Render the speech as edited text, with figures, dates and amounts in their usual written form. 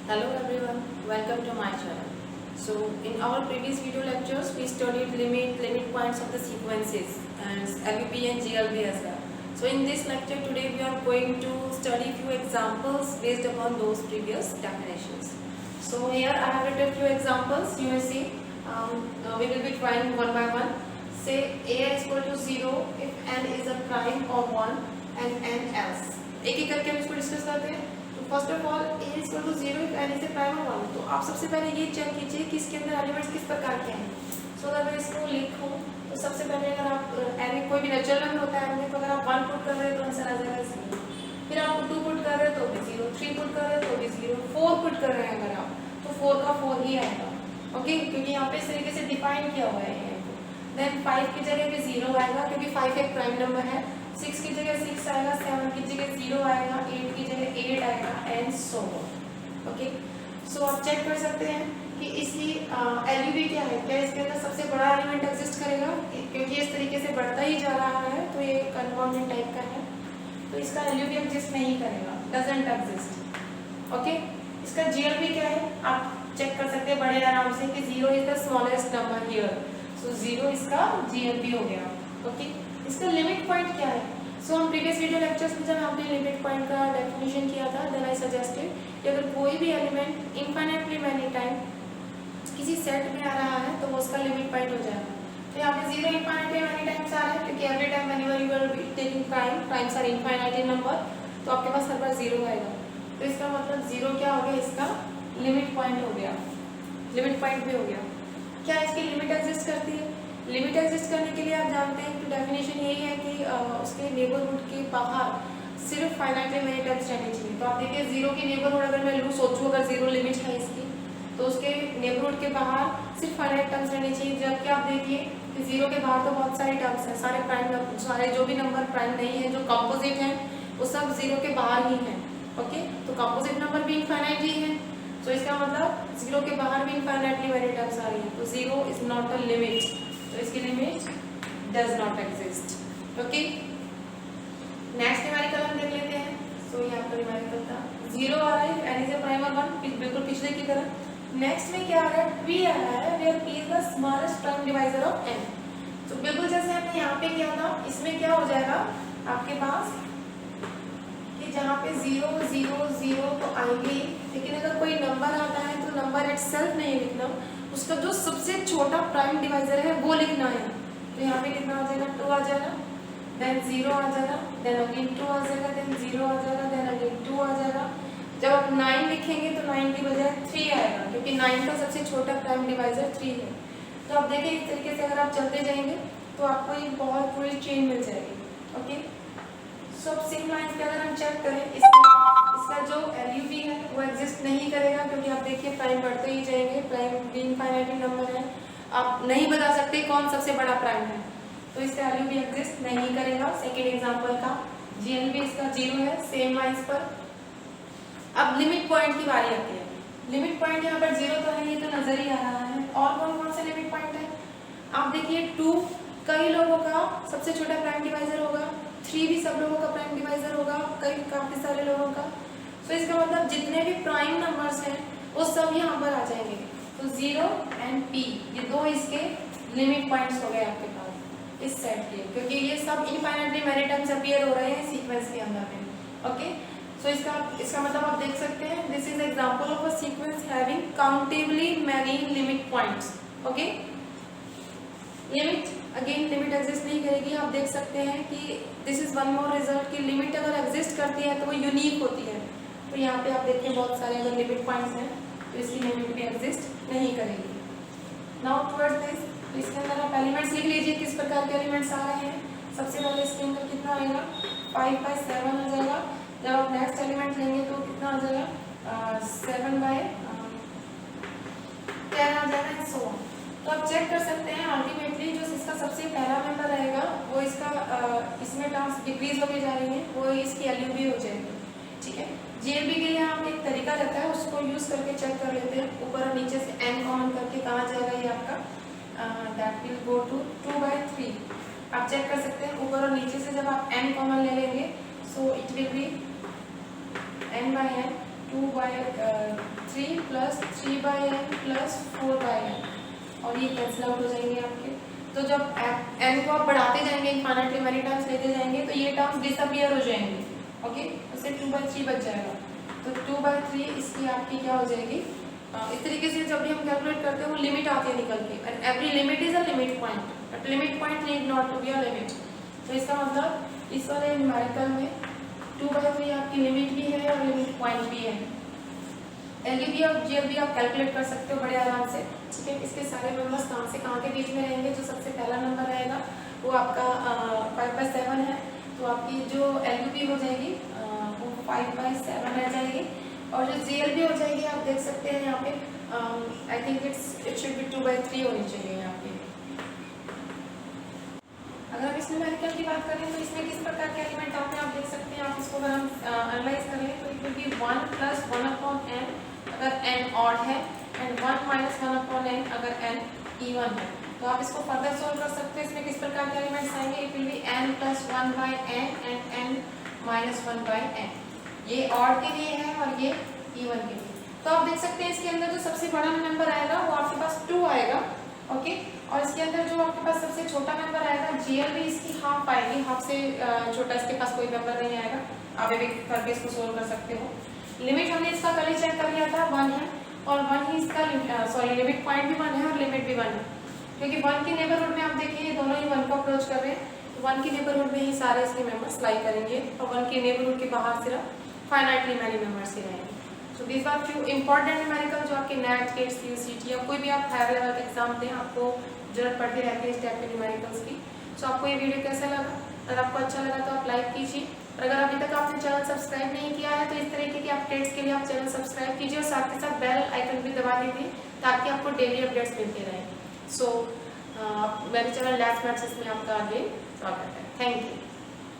Hello everyone, welcome to my channel. So in our previous video lectures, we studied limit points of the sequences and LUP and GLB as well. So in this lecture today, we are going to study few examples based upon those previous definitions. So here I have written few examples. You will see. We will be trying one by one. Say A is equal to 0 if n is a prime of 1 and n else. एक एक करके हम इसको discuss करते हैं. First of all A is equal to 0 if n is a prime of 1. तो आप सबसे पहले ये चेक कीजिए कि इसके अंदर एलिमेंट्स किस प्रकार के हैं. सो अगर मैं इसको लिखूं तो सबसे पहले अगर आप n में कोई भी नेचुरल नंबर होता है n में, तो अगर आप 1 पुट कर रहे हैं तो आंसर आ जाएगा 0. फिर आप 2 पुट कर रहे हैं तो भी 0, 3 पुट कर रहे हैं तो भी 0, 4 पुट कर रहे हैं अगर आप तो 4 का 4 ही आएगा. ओके, क्योंकि यहाँ पे इस तरीके से डिफाइन किया हुआ है. देन 5 की जगह पे 0 आएगा क्योंकि 5 एक प्राइम नंबर है. 6 की जगह 6 आएगा, 7 की जगह 0 आएगा, 8 की जगह 8 आएगा एंड सो ऑन. ओके, सो आप चेक कर सकते हैं कि इसकी एलयूबी क्या है. क्या इसके अंदर सबसे बड़ा एलिमेंट एग्जिस्ट करेगा, क्योंकि इस तरीके से बढ़ता ही जा रहा है तो ये कन्फर्मेंट टाइप का है, तो इसका एलयूबी एग्जिस्ट नहीं करेगा, डजंट एग्जिस्ट. ओके, इसका जीएलबी क्या है आप चेक कर सकते हैं बड़े आराम से कि 0 is the smallest number here. So 0 इसका जीएलबी हो गया. ओके, इसका लिमिट पॉइंट क्या है. सो हम प्रीवियस वीडियो लेक्चर्स में जब हमने लिमिट पॉइंट का डेफिनेशन किया था, देन आई सजेस्टेड कि अगर कोई भी एलिमेंट इनफाइनाइटली मैनी टाइम किसी सेट में आ रहा है तो वो उसका लिमिट पॉइंट हो जाएगा. तो यहाँ पे 0 इनफाइनाइटली मैनी टाइम्स आ रहा है क्योंकि every time whenever you are taking primes are infinite in number, तो आपके पास हर बार 0 आएगा. तो इसका मतलब 0 क्या हो गया, इसका लिमिट पॉइंट हो गया, लिमिट पॉइंट भी हो गया. क्या इसकी लिमिट एग्जिस्ट करती है. लिमिट एग्जिस्ट करने के लिए आप जानते हैं कि डेफिनेशन यही है कि उसके नेबरहुड के बाहर सिर्फ फाइनाइटली मेनी टाइम्स रहनी चाहिए. तो आप देखिए 0 की नेबरहुड अगर मैं लूँ, सोचूँ अगर 0 लिमिट है इसकी, तो उसके नेबरहुड के बाहर सिर्फ फाइनाइट टर्म्स रहनी चाहिए. जबकि आप देखिए कि 0 के बाहर तो बहुत सारे टर्म्स हैं, सारे प्राइम, सारे जो भी नंबर प्राइम नहीं है, जो कंपोजिट हैं, वो सब 0 के बाहर ही हैं. ओके, तो कंपोजिट नंबर भी इनफाइनाइट ही है. तो इसका मतलब 0 के बाहर भी इनफाइनाइटली मेनी टर्म्स आ रही है, तो 0 इज नॉट अ लिमिट. तो इसकी limit does not exist. Okay, next numerical हम देख लेते हैं. सो ये आपका न्यूमेरिकल था 0 आ रहा है, n इज अ प्राइम और 1, बिल्कुल पिछले की तरह. नेक्स्ट में क्या आ रहा है, p आ रहा है, where p is the smallest prime divisor of n. तो बिल्कुल जैसे हमने यहाँ पे किया था, इसमें क्या हो जाएगा आपके पास कि जहाँ पे 0 0 0 तो आएंगे, लेकिन अगर कोई नंबर आता है तो नंबर इटसेल्फ नहीं लिखना, उसका जो सबसे छोटा प्राइम डिवाइजर है वो लिखना है. तो यहाँ पे कितना आ जाएगा, 2 आ जाएगा, देन 0 आ जाएगा, देन अगेन 2 आ जाएगा, देन 0 आ जाएगा, देन अगेन 2 आ जाएगा. जब आप 9 लिखेंगे तो 9 की बजाय 3 आएगा, क्योंकि 9 का सबसे छोटा प्राइम डिवाइजर 3 है. तो आप देखिए इस तरीके से अगर आप चलते जाएंगे तो आपको एक बहुत पूरी चेन मिल जाएगी. ओके, सो अब सेम लाइंस पे अगर हम चेक करें, इसका जो एलयूवी है वो एग्जिस्ट नहीं करेगा, क्योंकि आप देखिए प्राइम बढ़ते ही जाएंगे, प्राइम भी इनफाइनाइट नंबर है, आप नहीं बता सकते कौन सबसे बड़ा प्राइम है, तो इसका एलयूवी एग्जिस्ट नहीं करेगा. सेकेंड एग्जांपल का जीएलबी इसका 0 है, सेम लाइंस पर. अब लिमिट पॉइंट की बारी आती है. लिमिट पॉइंट यहाँ पर 0 तो है, ये तो नजर ही आ रहा है. और कौन कौन से लिमिट पॉइंट है आप देखिए. 2 कई लोगों का सबसे छोटा प्राइम डिवाइजर होगा, 3 भी सब लोगों का प्राइम डिवाइजर होगा, काफी सारे लोगों का. तो इसका मतलब जितने भी प्राइम नंबर्स हैं वो सब यहाँ पर आ जाएंगे. तो 0 एंड p ये दो इसके लिमिट पॉइंट्स हो गए आपके पास इस सेट के, क्योंकि ये सब इनफाइनाइटली मेनी टाइम्स अपीयर हो रहे हैं सीक्वेंस के अंदर में. ओके, सो इसका मतलब आप देख सकते हैं, this is example of a sequence having countably many limit points. Okay, limit again limit exist नहीं करेगी. आप देख सकते हैं कि this is one more result कि लिमिट अगर एग्जिस्ट करती है तो वो यूनिक होती है. तो यहाँ पे आप देखिए बहुत सारे अगर लिमिट पॉइंट्स हैं तो इसकी लिमिट भी एग्जिस्ट नहीं करेगी. नाउ टुवर्ड्स दिस, तो इसके अंदर आप एलिमेंट्स लिख लीजिए किस प्रकार के एलिमेंट्स आ रहे हैं. सबसे पहले इसके अंदर कितना आएगा, 5/7 आ जाएगा. जब आप नेक्स्ट एलिमेंट लेंगे तो कितना आ जाएगा, 7/10 आ जाएगा एंड सो ऑन. तो आप चेक कर सकते हैं अल्टीमेटली जो इसका सबसे पहला मेंबर रहेगा वो इसका इसमें टर्म्स डिक्रीज होके जा रही हैं, वो इसकी एलयूबी हो जाएगी. ठीक है, जीएलबी के लिए हम एक तरीका रहता है, उसको यूज करके चेक कर लेते हैं. ऊपर और नीचे से n कॉमन करके कहाँ जाएगा ये आपका, दैट विल गो टू 2/3. आप चेक कर सकते हैं ऊपर और नीचे से जब आप n कॉमन ले लेंगे so it will be n/n 2/3 3 plus 3/n plus 4/n, और ये कैंसिल आउट हो जाएंगे आपके। तो जब n को आप बढ़ाते जाएंगे, इनफाइनाइटली मैनी टाइम्स लेते जाएंगे, तो ये टर्म्स डिसअपियर हो जाएंगे। ओके, उससे 2/3 बच जाएगा। तो 2/3 इसकी आपकी क्या हो जाएगी, इस तरीके से जब भी हम कैलकुलेट करते हैं वो लिमिट आती है निकल के, and every limit is a limit point, but limit point need not to be a limit. तो इसका मतलब इस वाले न्यूमेरिकल में 2/3 आपकी लिमिट भी है और लिमिट पॉइंट भी है। एलयूबी और जीएलबी आप कैलकुलेट कर सकते हो बड़े आराम से, ठीक है। इसके सारे नंबर्स कहाँ से कहाँ के बीच में रहेंगे। जो सबसे पहला नंबर रहेगा वो आपका 5/7 है, तो आपकी जो एलयूबी हो जाएगी वो 5/7 रह जाएगी, और जो जीएलबी हो जाएगी आप देख सकते हैं यहाँ पे, I think it should be 2/3 होनी चाहिए यहाँ पे। अगर हम इस न्यूमेरिकल की बात करें तो इसमें किस प्रकार के एलिमेंट आते हैं आप देख सकते हैं। आप इसको अगर हम एनालाइज करें तो इट विल बी 1 + 1/n अगर n ऑड है, एंड 1 - 1/n अगर n इवन है। तो आप इसको फर्दर सोल्व कर सकते हैं। इसमें किस प्रकार के एलिमेंट्स आएंगे, it will be n + 1/n and n - 1/n। ये ऑड के लिए है और ये इवन के लिए। तो आप देख सकते हैं इसके अंदर जो सबसे बड़ा नंबर आएगा वो आपके पास 2 आएगा, ओके। और इसके अंदर जो आपके पास सबसे छोटा नंबर आएगा जीएल भी इसकी हाफ आएगी, हाफ से छोटा इसके पास कोई नंबर नहीं आएगा। आप एक करके इसको सोल्व कर सकते हो। लिमिट हमने इसका कल ही चेक कर लिया था, 1 है, और 1 ही इसका लिमिट पॉइंट भी 1 है और लिमिट भी 1 है, क्योंकि 1 की नेबरहुड में आप देखिए ये दोनों ही 1 को अप्रोच कर रहे हैं। तो 1 की नेबरहुड में ही सारे इसके मेंबर्स लाई करेंगे, और 1 की नेबरहुड के बाहर सिर्फ फाइनाइटली मैनी मेंबर्स ही रहेंगे। So these are few important numerical जो आपके नेट, गेट्स, यूसीटी या कोई भी आप हायर लेवल का एग्जाम दें, आपको जरूरत पड़ती रहती है इस टाइप के न्यूमेरिकल्स की। सो आपको ये वीडियो कैसा लगा? अगर आपको अच्छा लगा तो आप लाइक कीजिए, और अगर अभी तक आपने चैनल सब्सक्राइब नहीं किया है तो इस तरीके की अपडेट्स के लिए आप चैनल सब्सक्राइब कीजिए, और साथ के साथ बेल आइकन भी दबा दीजिए ताकि आपको डेली अपडेट्स मिलते रहें। सो मेरे चैनल लैब्स मैथ्स में आपका आगे स्वागत है। Thank you.